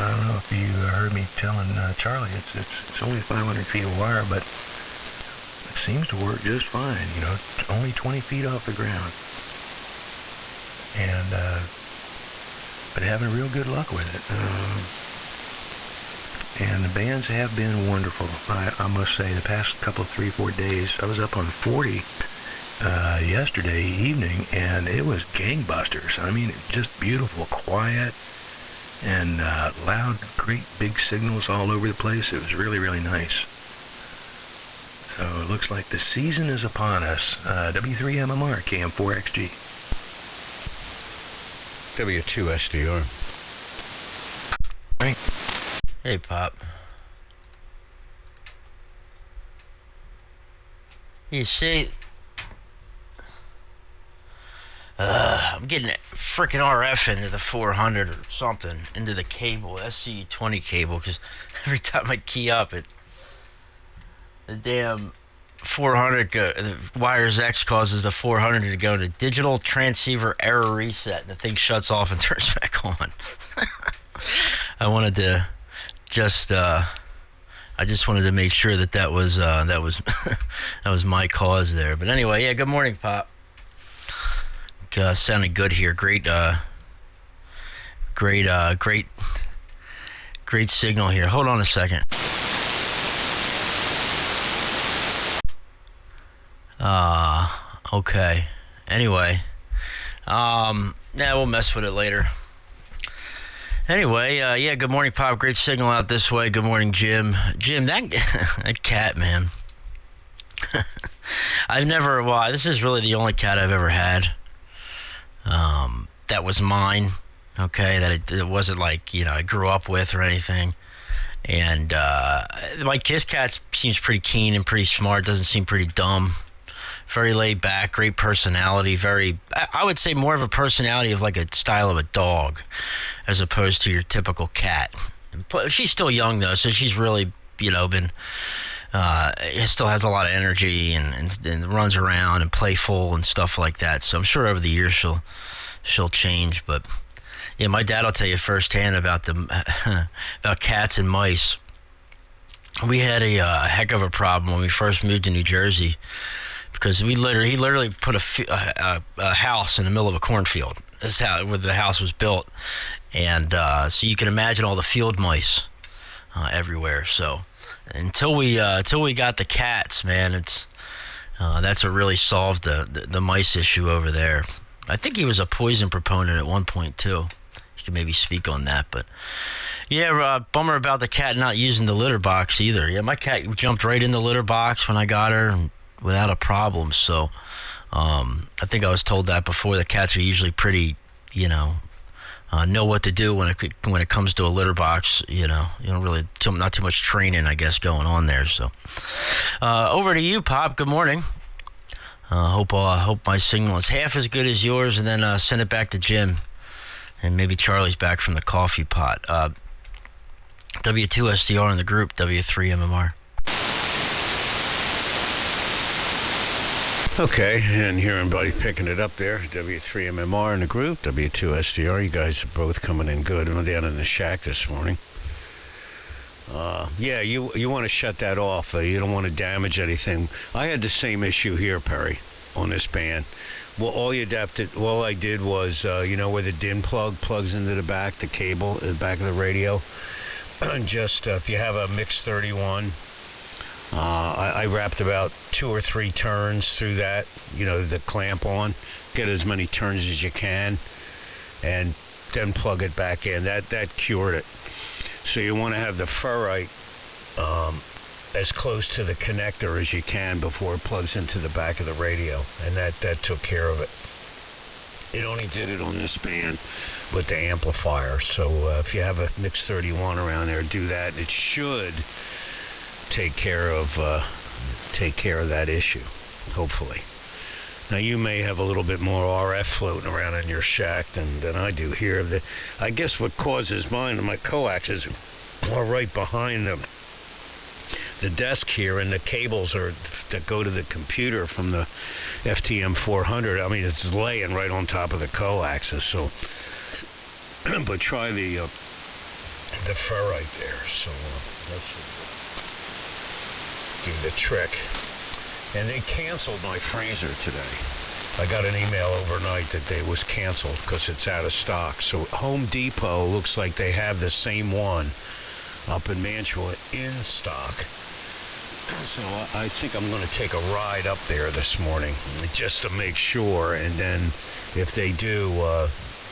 I don't know if you heard me telling Charlie, it's only 500 feet of wire, but it seems to work just fine, only 20 feet off the ground. And, but having real good luck with it. And the bands have been wonderful. I must say, the past couple, 3-4 days, I was up on 40 yesterday evening, and it was gangbusters. I mean, just beautiful, quiet, and loud, great big signals all over the place. It was really, really nice. So it looks like the season is upon us. W3MMR, KM4XG. W2SDR. Right. Hey, Pop. You see, I'm getting frickin' RF into the 400 or something, into the cable, SCU20 cable, because every time I key up, the damn 400, the wires X causes the 400 to go to digital transceiver error reset, and the thing shuts off and turns back on. I wanted to I just wanted to make sure that was that was my cause there. But anyway, yeah. Good morning, Pop. Sounded good here. Great signal here. Hold on a second. Okay. Anyway, we'll mess with it later. Anyway, yeah, good morning, Pop. Great signal out this way. Good morning, Jim. Jim, that cat, man. This is really the only cat I've ever had. That was mine, okay, that it wasn't like, I grew up with or anything. And, his cat seems pretty keen and pretty smart, doesn't seem pretty dumb. Very laid back, great personality, I would say more of a personality of like a style of a dog as opposed to your typical cat. She's still young though, so she's really, been, still has a lot of energy and runs around and playful and stuff like that. So I'm sure over the years she'll change, but yeah, my dad will tell you firsthand about about cats and mice. We had a heck of a problem when we first moved to New Jersey. Because he literally put a house in the middle of a cornfield. That's where the house was built, and so you can imagine all the field mice everywhere. So until we got the cats, man, that's what really solved the mice issue over there. I think he was a poison proponent at one point too. You could maybe speak on that, but yeah, bummer about the cat not using the litter box either. Yeah, my cat jumped right in the litter box when I got her. And without a problem, so I think I was told that before. The cats are usually pretty, know what to do when it comes to a litter box. You don't really not too much training, I guess, going on there. So over to you, Pop. Good morning. Hope my signal is half as good as yours, and then send it back to Jim, and maybe Charlie's back from the coffee pot. W2SDR in the group, W3MMR. Okay, and hearing everybody picking it up there, W3MMR in the group, W2SDR, you guys are both coming in good. I'm down in the shack this morning. Yeah, you want to shut that off. You don't want to damage anything. I had the same issue here, Perry, on this band. Well, all I did was, where the DIN plug plugs into the back, the cable at the back of the radio, just if you have a Mix 31, I wrapped about 2 or 3 turns through that, the clamp on. Get as many turns as you can, and then plug it back in. That cured it. So you want to have the ferrite as close to the connector as you can before it plugs into the back of the radio, and that took care of it. It only did it on this band with the amplifier. So if you have a Mix 31 around there, do that. It should take care of that issue, hopefully. Now you may have a little bit more RF floating around in your shack than I do here. I guess what causes mine, my coaxes are right behind the desk here, and the cables that go to the computer from the FTM 400. I mean, it's laying right on top of the coaxes. So, but try the the ferrite there. So that's do the trick. And they canceled my freezer today. I got an email overnight that it was canceled because it's out of stock. So Home Depot looks like they have the same one up in Mantua in stock. So I think I'm going to take a ride up there this morning just to make sure, and then if they do,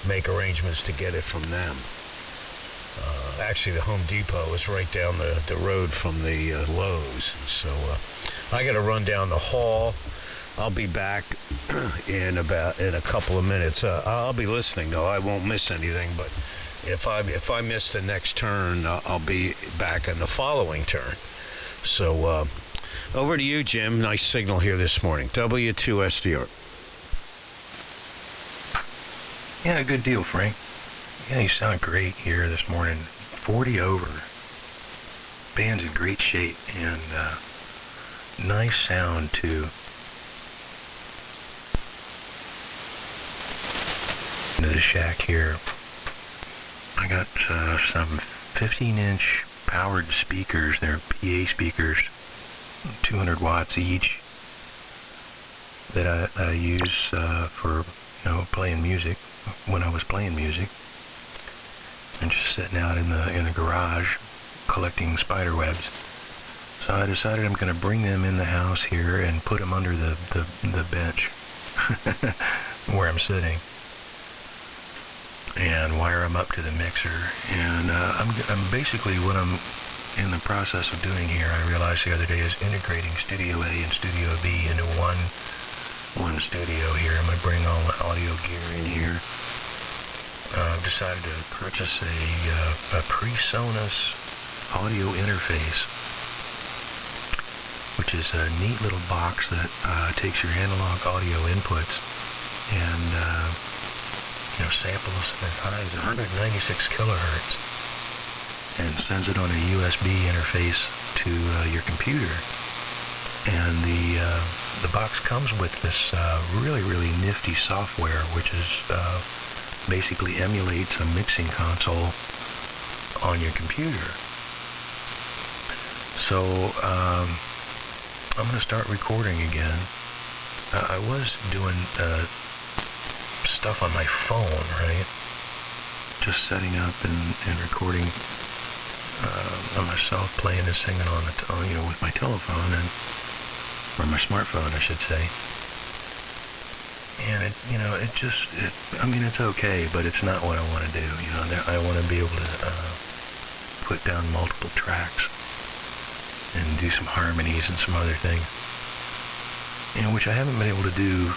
make arrangements to get it from them. Actually, the Home Depot is right down the road from the Lowe's. So I got to run down the hall. I'll be back in a couple of minutes. I'll be listening though. I won't miss anything. But if I miss the next turn, I'll be back in the following turn. So over to you, Jim. Nice signal here this morning. W2SDR. Yeah, good deal, Frank. Yeah, you sound great here this morning. 40 over. Band's in great shape and nice sound too. Into the shack here, I got some 15-inch powered speakers. They're PA speakers, 200 watts each, that I use for playing music when I was playing music, and just sitting out in the garage collecting spider webs. So I decided I'm going to bring them in the house here and put them under the bench where I'm sitting, and wire them up to the mixer. And I'm basically, what I'm in the process of doing here, I realized the other day, is integrating Studio A and Studio B into one studio here. I'm going to bring all the audio gear in here. I've decided to purchase a PreSonus audio interface, which is a neat little box that takes your analog audio inputs and samples as high as 196 kilohertz and sends it on a USB interface to your computer. And the box comes with this really nifty software, which is basically emulates a mixing console on your computer. So I'm going to start recording again. I was doing stuff on my phone, right? Just setting up and recording on myself, playing and singing on with my telephone or my smartphone, I should say. And it's okay, but it's not what I want to do. I want to be able to put down multiple tracks and do some harmonies and some other things, which I haven't been able to do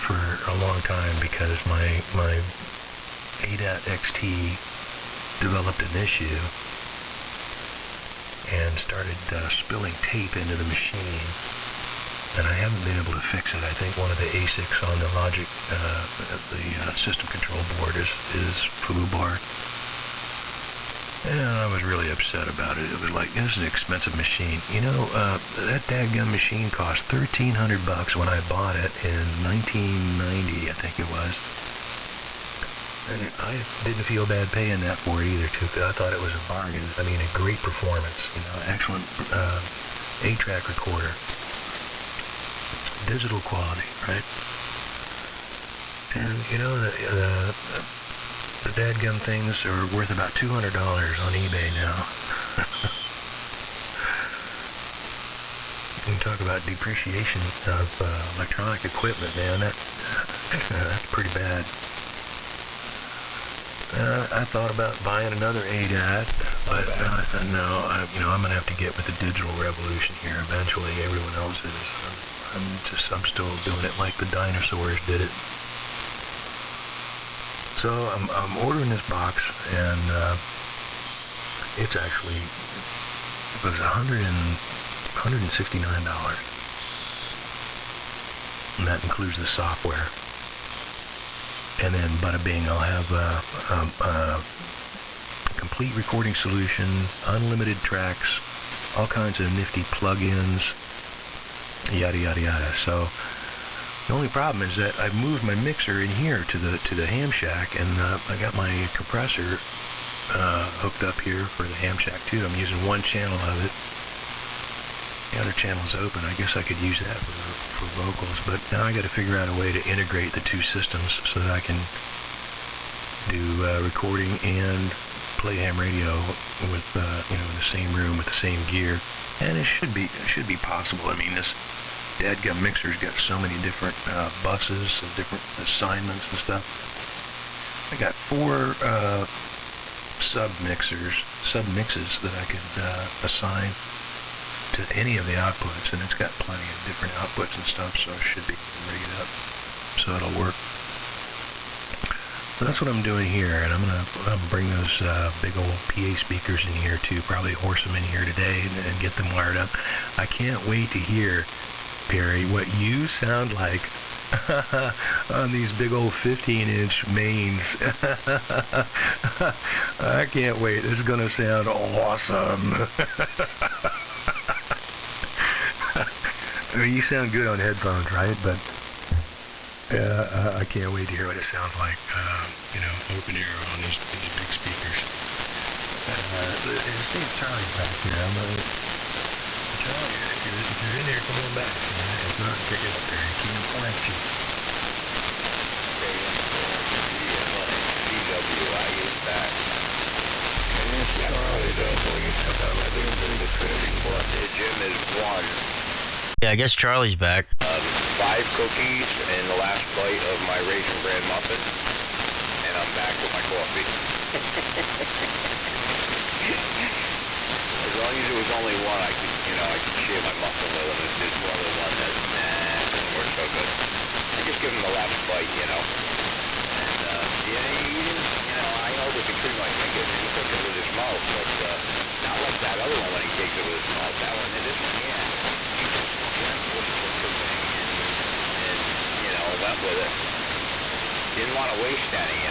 for a long time, because my ADAT XT developed an issue and started spilling tape into the machine, and I haven't been able to fix it. I think one of the ASICs on the Logic, the system control board is foobar. And I was really upset about it. It was like, this is an expensive machine. That dadgum machine cost $1,300 when I bought it in 1990, I think it was. And I didn't feel bad paying that for it either, too, because I thought it was a bargain. I mean, a great performance, excellent 8-track recorder. Digital quality, right? And, the dadgum things are worth about $200 on eBay now. You can talk about depreciation of electronic equipment, man. That's pretty bad. I thought about buying another ADAT, but I said no. I'm going to have to get with the digital revolution here eventually. Everyone else is. I'm still doing it like the dinosaurs did it. So I'm ordering this box, and it was $169, and that includes the software. And then, bada bing, I'll have a complete recording solution, unlimited tracks, all kinds of nifty plugins, yada yada yada. So the only problem is that I've moved my mixer in here to the ham shack, and I got my compressor hooked up here for the ham shack too. I'm using one channel of it. The other channel's open. I guess I could use that for vocals, but now I got to figure out a way to integrate the two systems so that I can do recording and play ham radio with in the same room with the same gear. And it should be possible. I mean, this dadgum mixer's got so many different buses and different assignments and stuff. I got 4 sub-mixes that I could assign to any of the outputs, and it's got plenty of different outputs and stuff, so I should be able to rig it up so it'll work. So that's what I'm doing here, and I'm gonna bring those big old PA speakers in here too, probably horse them in here today and get them wired up. I can't wait to hear, Perry, what you sound like on these big old 15-inch mains. I can't wait. This is going to sound awesome. I mean, you sound good on headphones, right? But I can't wait to hear what it sounds like, open ear on these big speakers. See Charlie back here. Charlie, if you're in there, come on back. If not, pick it up there and keep it quiet. Yeah, I guess Charlie's back. 5 cookies and the last bite of my Raisin Bran muffin, and I'm back with my coffee. As long as it was only one, I could share my muffin with them. If there's more than one, that doesn't work so good. I just give him the last bite, And I know they can treat my fingers. He took it with his mouth, but not like that other one when he takes it with his mouth. That one, this one, yeah. He just took the thing and went with it. Didn't want to waste any,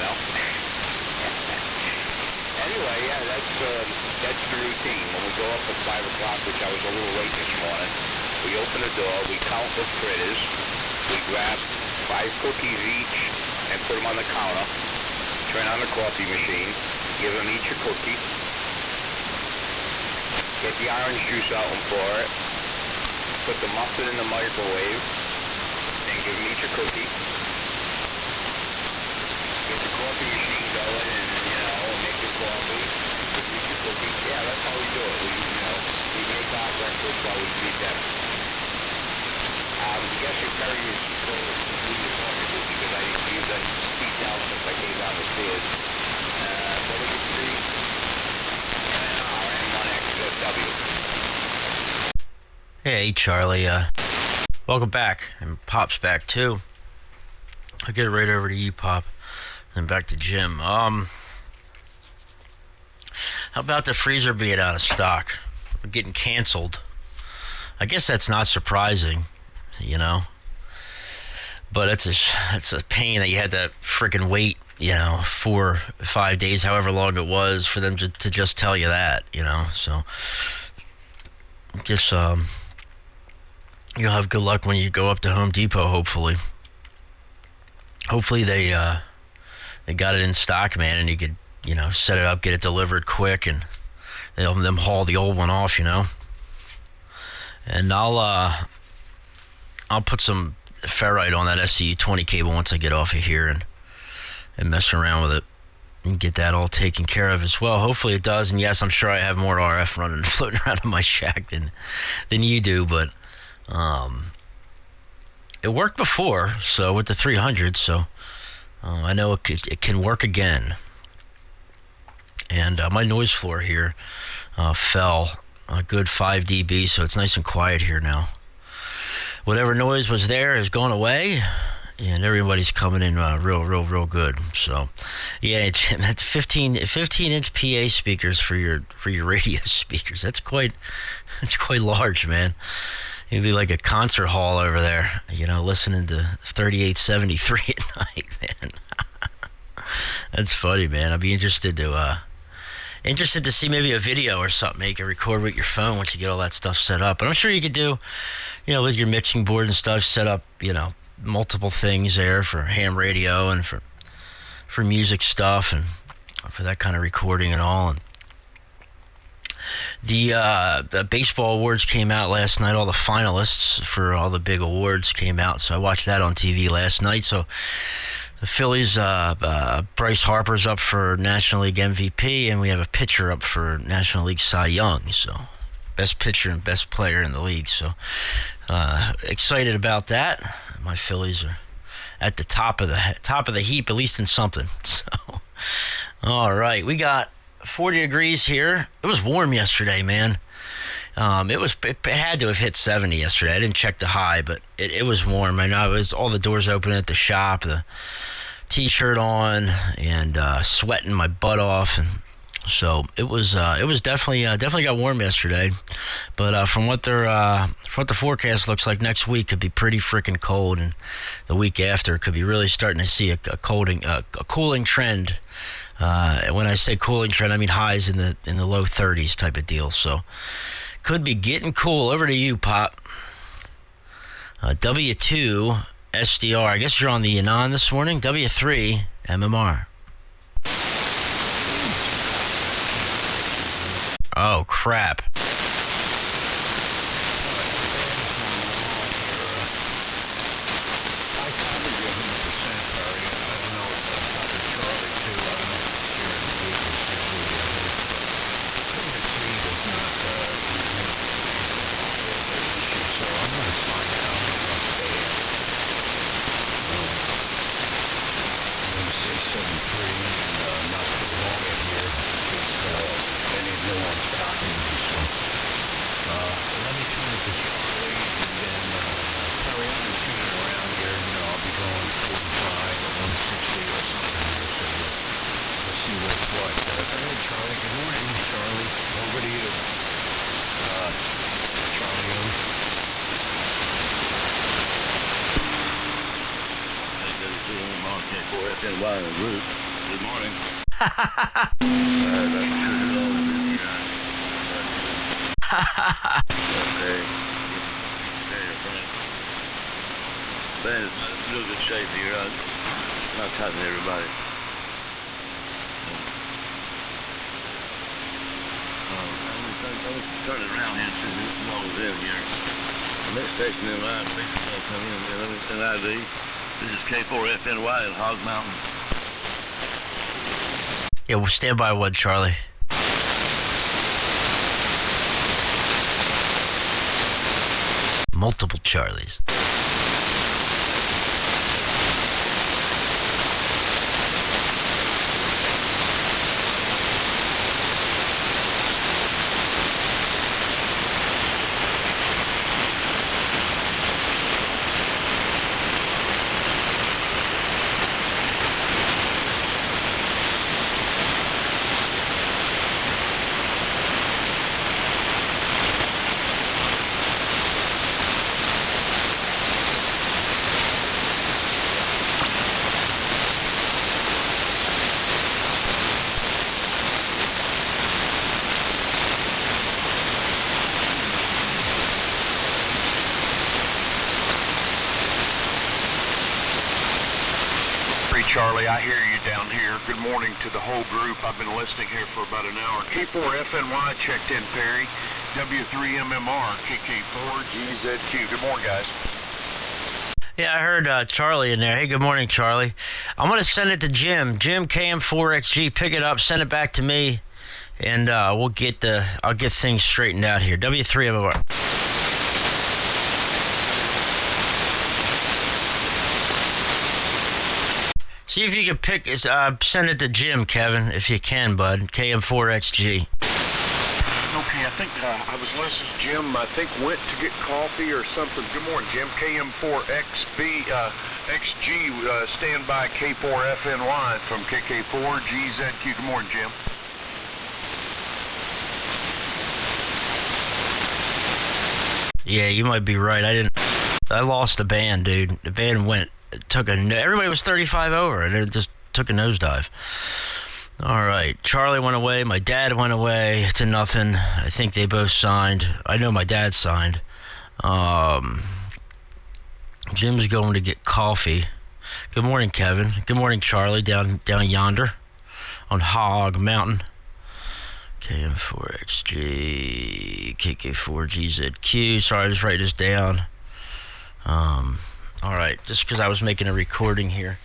Anyway, yeah, that's the routine. When we go up at 5 o'clock, which I was a little late this morning, we open the door, we count the critters, we grab 5 cookies each and put them on the counter, turn on the coffee machine, give them each a cookie, get the orange juice out and pour it, put the muffin in the microwave, and give them each a cookie, get the coffee machine going and, make the coffee, give each a cookie. Yeah, that's how we do it. We make our breakfast while we feed them. Yes, your Perry is completely wonderful because I didn't use any feet down since I came down the stairs. WG, NR, N1XW. Hey, Charlie. Welcome back. And Pop's back, too. I'll get it right over to you, Pop. And back to Jim. How about the freezer being out of stock? Getting canceled. I guess that's not surprising, But it's a pain that you had to frickin' wait, 4 or 5 days, however long it was, for them to just tell you that, So, I guess you'll have good luck when you go up to Home Depot, hopefully. Hopefully they got it in stock, man, and you could, set it up, get it delivered quick, and they'll them haul the old one off, And I'll put some ferrite on that SCU-20 cable once I get off of here and mess around with it and get that all taken care of as well. Hopefully it does, and yes, I'm sure I have more RF running floating around in my shack than you do, but it worked before, so with the 300, so I know it can work again. And my noise floor here fell a good 5 dB, so it's nice and quiet here now. Whatever noise was there has gone away, and everybody's coming in real good. So, yeah, that's 15-inch PA speakers for your radio speakers. That's quite large, man. It'd be like a concert hall over there, listening to 3873 at night, man. That's funny, man. I'd be interested to see maybe a video or something you can record with your phone once you get all that stuff set up. But I'm sure you could do, with your mixing board and stuff, set up, multiple things there for ham radio and for music stuff. And for that kind of recording and all. And the baseball awards came out last night. All the finalists for all the big awards came out, so I watched that on TV last night. So the Phillies, Bryce Harper's up for National League MVP, and we have a pitcher up for National League Cy Young. So best pitcher and best player in the league. So excited about that. My Phillies are at the top of the heap, at least in something. So all right, we got 40 degrees here. It was warm yesterday, man. It had to have hit 70 yesterday. I didn't check the high, but it was warm. I know it was all the doors open at the shop, the T-shirt on, and sweating my butt off, and so it was definitely got warm yesterday. But from what the forecast looks like, next week could be pretty freaking cold, and the week after could be really starting to see a cooling trend. When I say cooling trend, I mean highs in the low 30s type of deal. So could be getting cool. Over to you, Pop. W2 SDR. I guess you're on the Yanan this morning. W3 MMR. Oh, crap. Good morning. Okay. Ben is in real good shape here. Not talking to everybody. I'm turning around here and see who's always in here. The next station in line, please come in. An ID. This is K4FNY in Hog Mountain. Yeah, we'll stand by one, Charlie. Multiple Charlies. Charlie, I hear you down here. Good morning to the whole group. I've been listening here for about an hour. K4FNY checked in, Perry. W3MMR, KK4GZQ. Good morning, guys. Yeah, I heard Charlie in there. Hey, good morning, Charlie. I'm going to send it to Jim. Jim, KM4XG, pick it up, send it back to me, and I'll get things straightened out here. W3MMR. See if you can send it to Jim, Kevin, if you can, bud. KM4XG. Okay, I think I was listening to Jim, I think went to get coffee or something. Good morning, Jim. KM4XG, stand by K4FNY from KK4GZQ. Good morning, Jim. Yeah, you might be right. I lost the band, dude. The band went. Everybody was 35 over, and it just took a nosedive. All right, Charlie went away. My dad went away to nothing. I think they both signed. I know my dad signed. Jim's going to get coffee. Good morning, Kevin. Good morning, Charlie, down yonder. on Hog Mountain. KM4XG, KK4GZQ. Sorry, I just write this down. Alright, just because I was making a recording here.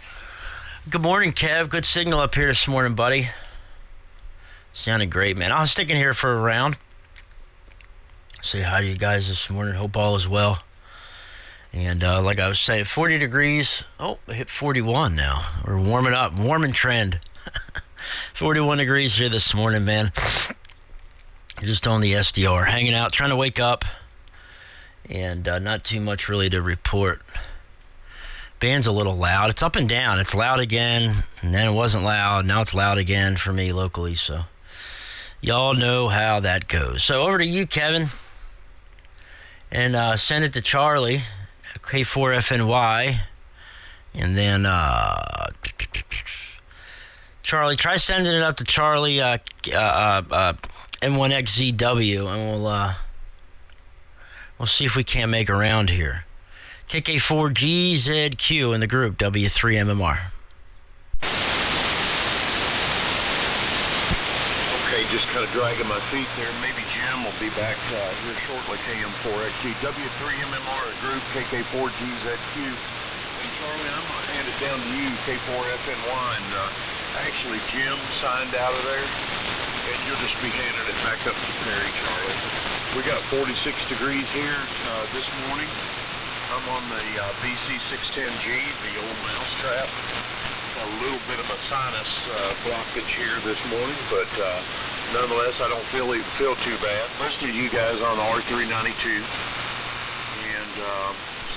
Good morning, Kev. Good signal up here this morning, buddy. Sounded great, man. I'll stick in here for a round. Say hi to you guys this morning. Hope all is well. And like I was saying, 40 degrees. Oh, I hit 41 now. We're warming up. Warming trend. 41 degrees here this morning, man. Just on the SDR. Hanging out, trying to wake up. And not too much really to report. Band's a little loud. It's up and down. It's loud again, and then it wasn't loud. Now it's loud again for me locally. So y'all know how that goes. So over to you, Kevin. And send it to Charlie, K4FNY. And then Charlie, try sending it up to Charlie M1XZW, and we'll see if we can't make a round here. KK4GZQ in the group, W3MMR. Okay, just kind of dragging my feet there. Maybe Jim will be back here shortly. KM4XG, W3MMR group, KK4GZQ. And Charlie, I'm going to hand it down to you, K4FNY. And actually, Jim signed out of there, and you'll just be handing it back up to Perry, Charlie. We got 46 degrees here this morning. I'm on the BC610G, the old mousetrap. A little bit of a sinus blockage here this morning, but nonetheless, I don't feel too bad. Most of you guys on the R392, and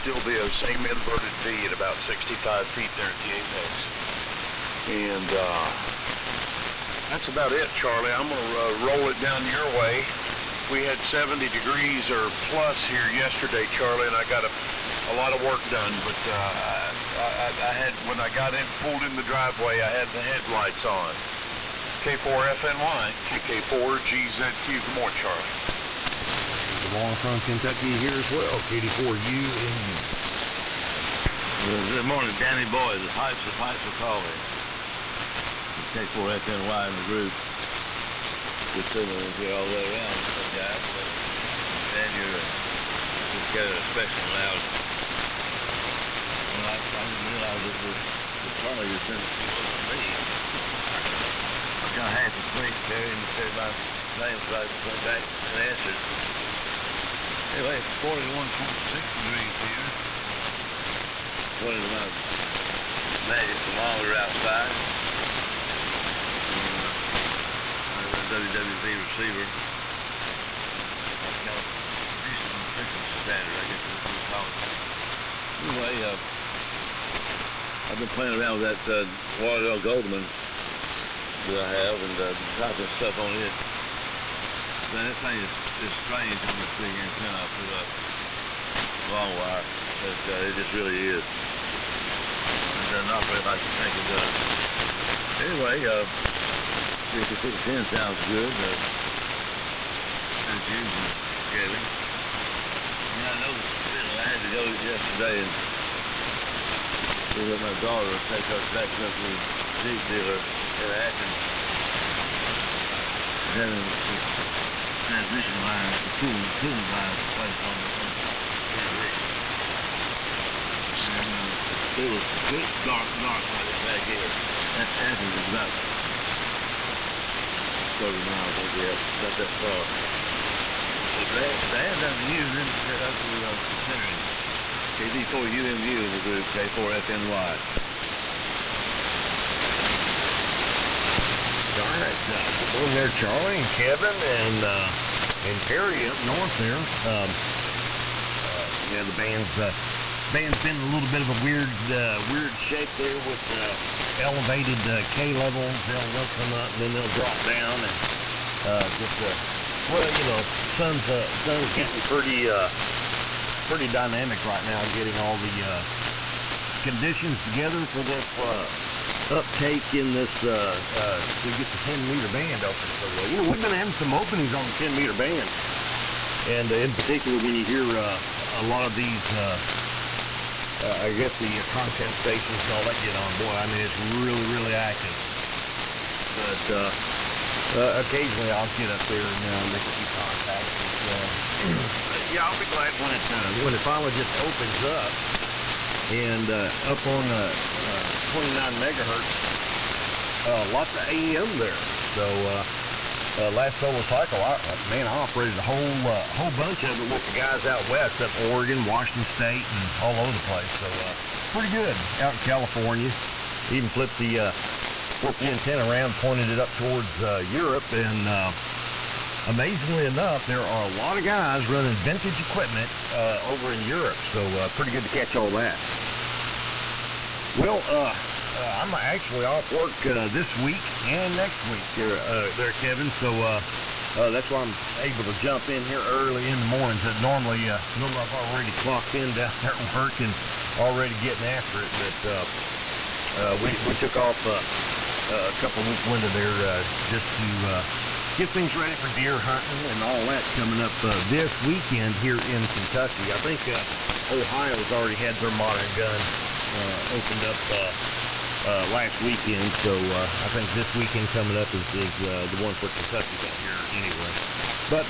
still the same inverted V at about 65 feet there at the apex. And that's about it, Charlie. I'm going to roll it down your way. We had 70 degrees or plus here yesterday, Charlie, and I got a lot of work done, but I had, when I got in, pulled in the driveway, I had the headlights on. K4FNY, KK4GZQ. Good morning, Charlie. Along from Kentucky here as well, KD4UNU. Good morning, Danny Boy. The pipes are calling. K4FNY in the group. Good signal here all the way around, guys. Dan, you're just got a special loud. Well, I didn't realize it was Charlie who sent it to me. I kind of had to think there and said my name, so I went back and answered. Anyway, it's 41.6 degrees here. One of my magic thermometer outside. WWV receiver. Decent frequency standard, I guess that's what we call it. Anyway, I've been playing around with that Waddell Goldman that I have and typing stuff on it. Man, that thing is strange on this big antenna I put up. Long wire. But it just really is. It doesn't operate like you think it does. Anyway, 5610 sounds good. As usual, Kevin. Yeah, I noticed I had to go yesterday and let my daughter take us back up to the Jeep dealer in Athens. Having the transmission line, the cooling line placed on the rig. And it was dark right back here. Athens is about 30 miles, I guess, not that far. They had done the U, and then that's what we were considering. KD4UMU in the group, K4FNY. All right, good morning there, Charlie and Kevin and Perry up north there. Yeah, the band's been a little bit of a weird shape there with elevated K levels. They'll come up and then they'll drop down, and well, you know, sun's getting pretty dynamic right now, getting all the conditions together for this uptake in this to get the 10-meter band open. So you know, we've been having some openings on the 10-meter band, and in particular when you hear a lot of these I guess the content stations and all that get on, boy, I mean, it's really active. but occasionally I'll get up there and make a few contacts. Yeah, I'll be glad when it finally just opens up. And up on 29 megahertz, lots of AM there. So last solar cycle, I operated a whole bunch of it with the guys out west, up Oregon, Washington State, and all over the place. So pretty good out in California. Even flipped the antenna around, pointed it up towards Europe, and amazingly enough, there are a lot of guys running vintage equipment over in Europe. So pretty good to catch all that. Well, I'm actually off work this week and next week there, Kevin. So that's why I'm able to jump in here early in the mornings. Normally I've already clocked in down there at work and already getting after it. But we took off a couple week window there just to get things ready for deer hunting and all that coming up this weekend here in Kentucky. I think Ohio's already had their modern gun opened up last weekend, so I think this weekend coming up is the one for Kentucky out here anyway. But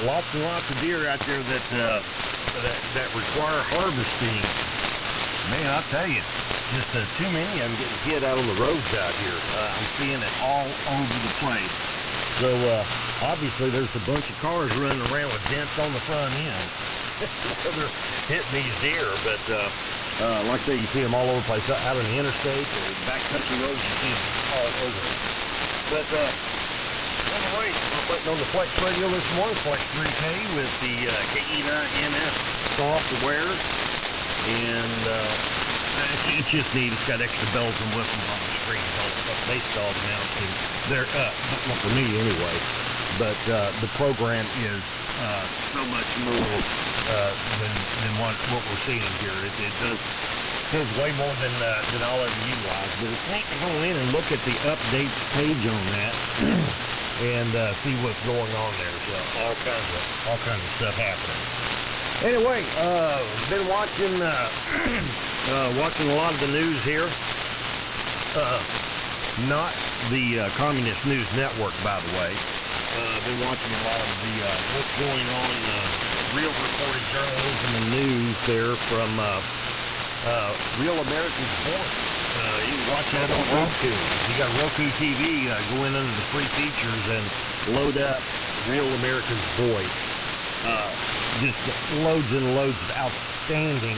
lots and lots of deer out there that require harvesting. Man, I'll tell you, just too many of them getting hit out on the roads out here. I'm seeing it all over the place. So obviously there's a bunch of cars running around with dents on the front end. They're hitting these deer, but like I say, you see them all over the place, out on the interstate or backcountry roads, you see them all over. But anyway, I'm putting on the Flex radio this morning, Flex 3K with the KE9NS software, and it's just neat. It's got extra bells and whistles on the screen, based all the mounts, and they're not for me anyway. But the program is so much more than what we're seeing here. It does way more than I'll ever utilize. But it's neat to go in and look at the updates page on that and see what's going on there. So all kinds of stuff happening. Anyway, been watching a lot of the news here. Not the Communist News Network, by the way. Been watching a lot of the what's going on, real reported journalism and news there from Real America's Voice. You can watch that on Roku. You got Roku TV, go in under the free features and load up Real America's Voice. Just loads and loads of outstanding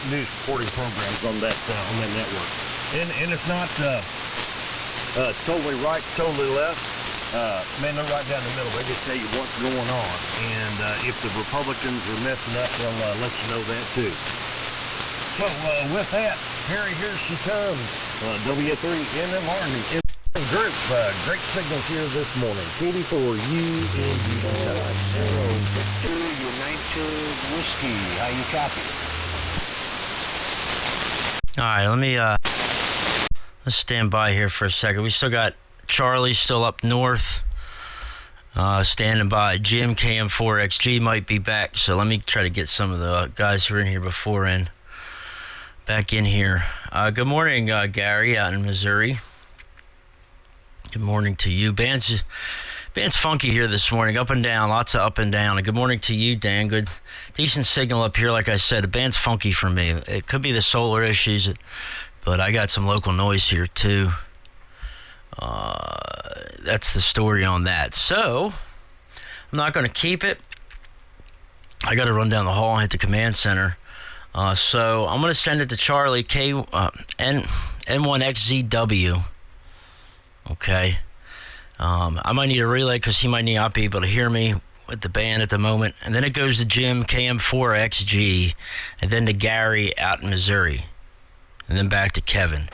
news reporting programs on that network. And it's not totally right, totally left. Man, they're right down the middle. They just tell you what's going on. And if the Republicans are messing up, they'll let you know that too. So with that, Harry, here she comes. W3MMR and group. Great signals here this morning. Katie for you in Victor United Whiskey. How you copy? All right, let's stand by here for a second. We still got Charlie still up north, standing by. Jim KM4XG might be back, so let me try to get some of the guys who were in here before back in here. Good morning, Gary, out in Missouri. Good morning to you. Band's funky here this morning, up and down, lots of up and down. And good morning to you, Dan. Good, decent signal up here. Like I said, the band's funky for me. It could be the solar issues, but I got some local noise here too. That's the story on that. So I'm not going to keep it. I got to run down the hall and hit the command center. So I'm going to send it to Charlie N1XZW. Okay. I might need a relay because he might not be able to hear me with the band at the moment. And then it goes to Jim KM4XG, and then to Gary out in Missouri, and then back to Kevin.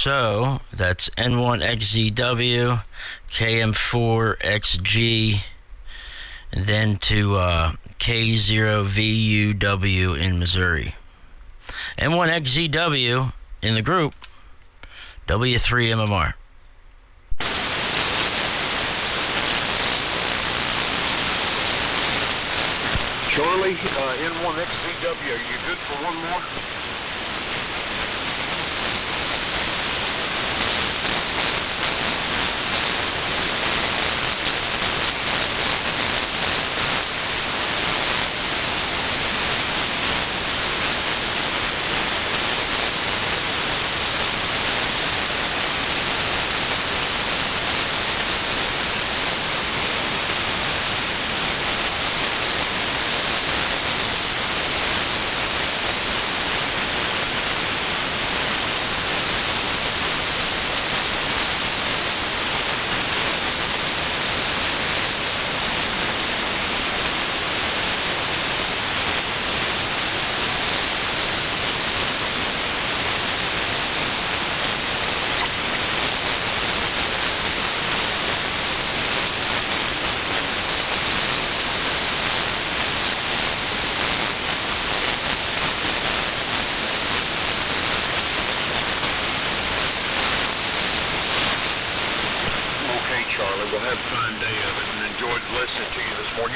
So that's N1XZW, KM4XG, and then to K0VUW in Missouri. N1XZW in the group, W3MMR. Charlie, N1XZW, are you good for one more?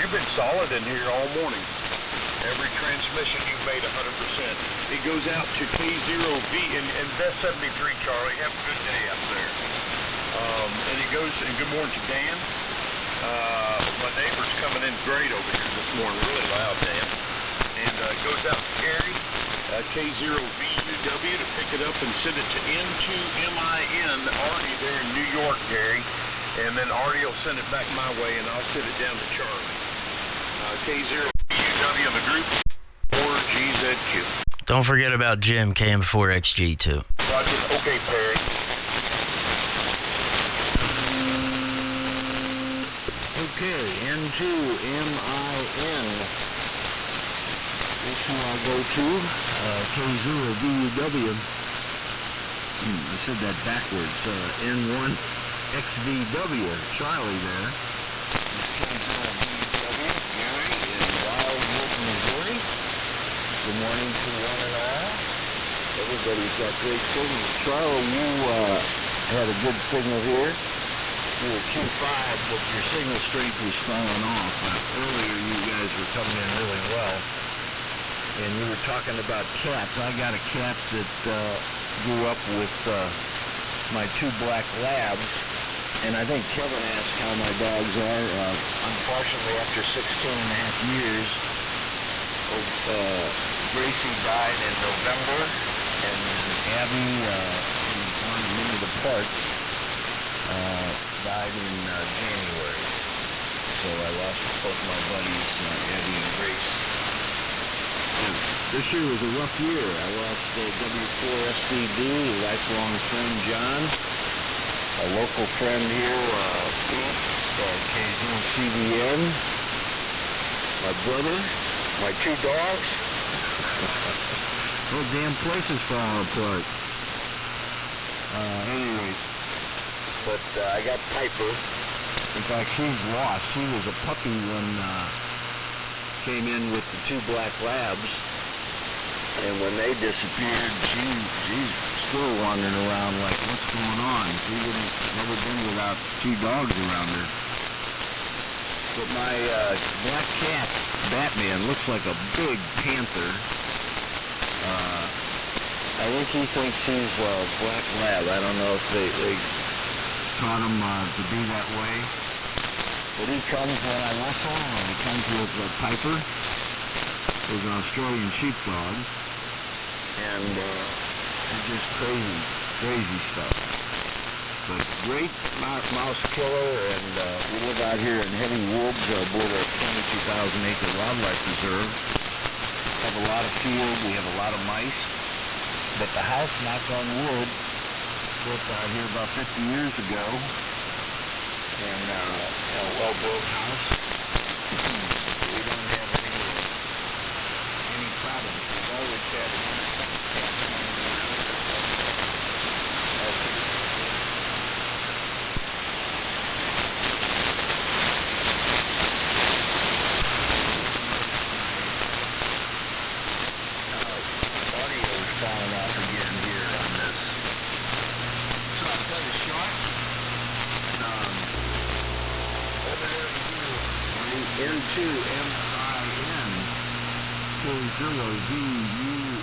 you've been solid in here all morning. Every transmission you've made 100%. It goes out to K0V and Best 73, Charlie. Have a good day up there. And it goes, and good morning to Dan. My neighbor's coming in great over here this morning, really loud, Dan. And it goes out to Carrie, K0VUW, to pick it up and send it to N2MIN, Artie there in New York, Gary. And then Artie will send it back my way, and I'll send it down to Charlie. K0VUW on the group, 4GZQ. Don't forget about Jim, KM4XG, too. Roger. Okay, Perry. Okay, N2MIN. This one I'll go to. K0VUW. I said that backwards. N1XVW. Charlie there. Gary in Wildwood, Missouri. Good morning to one and all. Everybody's got great signals. Charlie, you had a good signal here. You were 2.5, but your signal strength was falling off. Earlier, you guys were coming in really well. And you were talking about cats. I got a cat that grew up with my 2 black labs. And I think Kevin asked how my dogs are. Unfortunately, after 16 and a half years, Gracie died in November, and Abby, who's one minute apart, died in January. So I lost both my buddies, Abby and Grace. This year was a rough year. I lost W4SBD, a lifelong friend, John. A local friend here, Pete, KZCBN. My brother, my 2 dogs. Oh, damn place is falling apart. Anyway, but I got Piper. In fact, she's lost. She was a puppy when came in with the 2 black labs. And when they disappeared, she's still wandering around like, what's going on? She wouldn't never been without 2 dogs around her. But my black cat, Batman, looks like a big panther. I think he thinks he's a black lab. I don't know if they taught him to be that way. But he comes when I whistle, and he comes with Piper, who's an Australian sheepdog. And it's just crazy stuff. But great mouse killer, and we live out here in Heavy Woods aboard a 22,000-acre wildlife reserve. Have a lot of field, we have a lot of mice. But the house, knock on wood, built out here about 50 years ago. And a well-built house. We don't have any problems. We've always had a N2MIN, K0VUW.